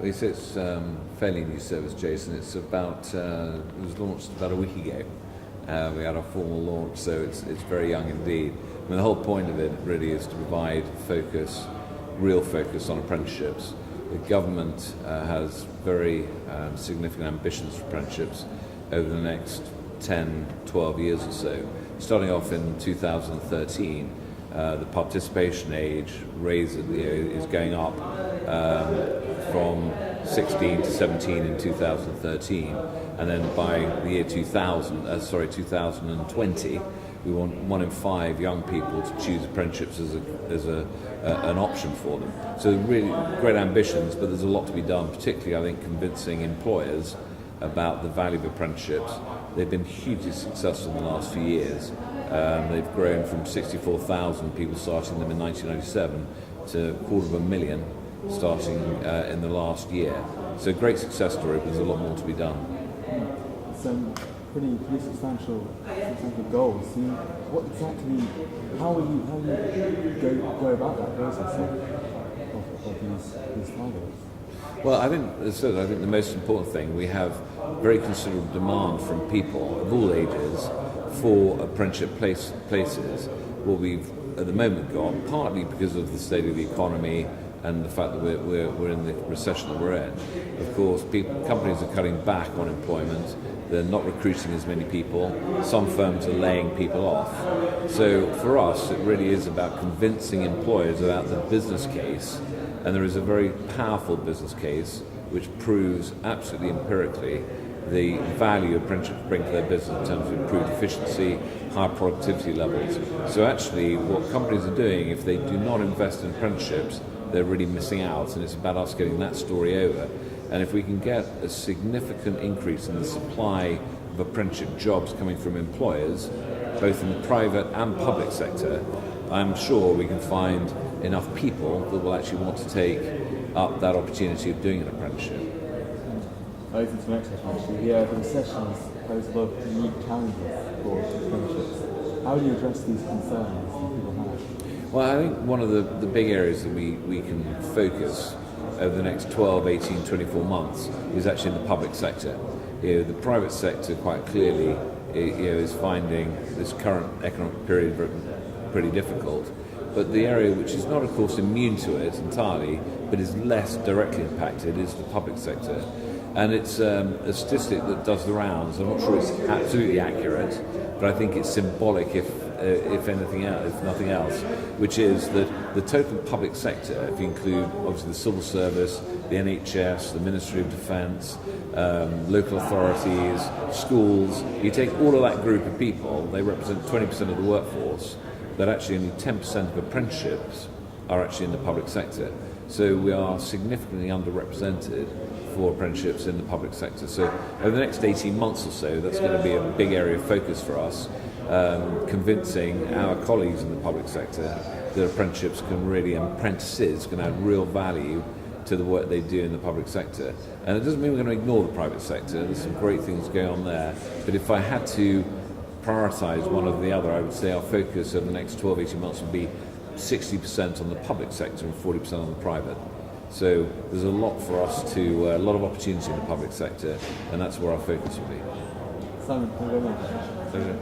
It's fairly new service, Jason. It was launched about a week ago. We had our formal launch, so it's very young indeed. I mean, the whole point of it really is to provide real focus on apprenticeships. The government has very significant ambitions for apprenticeships over the next 10, 12 years or so. Starting off in 2013, the participation age is going up from 16 to 17 in 2013, and then by the year 2020, we want 1 in 5 young people to choose apprenticeships as an option for them. So really great ambitions, but there's a lot to be done, particularly I think convincing employers about the value of apprenticeships. They've been hugely successful in the last few years. They've grown from 64,000 people starting them in 1997 to 250,000 starting in the last year. So great success story, but there's a lot more to be done. Some pretty substantial goals. How will you go about that process of these targets? Well, I think the most important thing, we have very considerable demand from people of all ages for apprenticeship places. What we've at the moment got, partly because of the state of the economy and the fact that we're in the recession that we're in. Of course, companies are cutting back on employment. They're not recruiting as many people. Some firms are laying people off. So for us, it really is about convincing employers about the business case. And there is a very powerful business case which proves absolutely empirically the value apprenticeships bring to their business in terms of improved efficiency, higher productivity levels. So actually what companies are doing, if they do not invest in apprenticeships, they're really missing out, and it's about us getting that story over. And if we can get a significant increase in the supply of apprenticeship jobs coming from employers, both in the private and public sector, I'm sure we can find enough people that will actually want to take up that opportunity of doing an apprenticeship. Over to the next question, actually. The recession has posed a lot of unique challenges for apprenticeships. How do you address these concerns that people have? Well, I think one of the big areas that we can focus over the next 12, 18, 24 months is actually in the public sector. The private sector quite clearly is finding this current economic period pretty difficult. But the area which is not, of course, immune to it entirely, but is less directly impacted, is the public sector. And it's a statistic that does the rounds. I'm not sure it's absolutely accurate, but I think it's symbolic if nothing else, which is that the total public sector, if you include obviously the civil service, the NHS, the Ministry of Defence, local authorities, schools, you take all of that group of people, they represent 20% of the workforce, that actually only 10% of apprenticeships are actually in the public sector. So we are significantly underrepresented for apprenticeships in the public sector. So over the next 18 months or so, that's going to be a big area of focus for us, convincing our colleagues in the public sector that apprenticeships and apprentices can add real value to the work they do in the public sector. And it doesn't mean we're going to ignore the private sector. There's some great things going on there. But if I had to prioritise one or the other, I would say our focus over the next 12, 18 months would be 60% on the public sector and 40% on the private. So there's a lot for us a lot of opportunity in the public sector, and that's where our focus will be. Simon, thank you very much. Pleasure.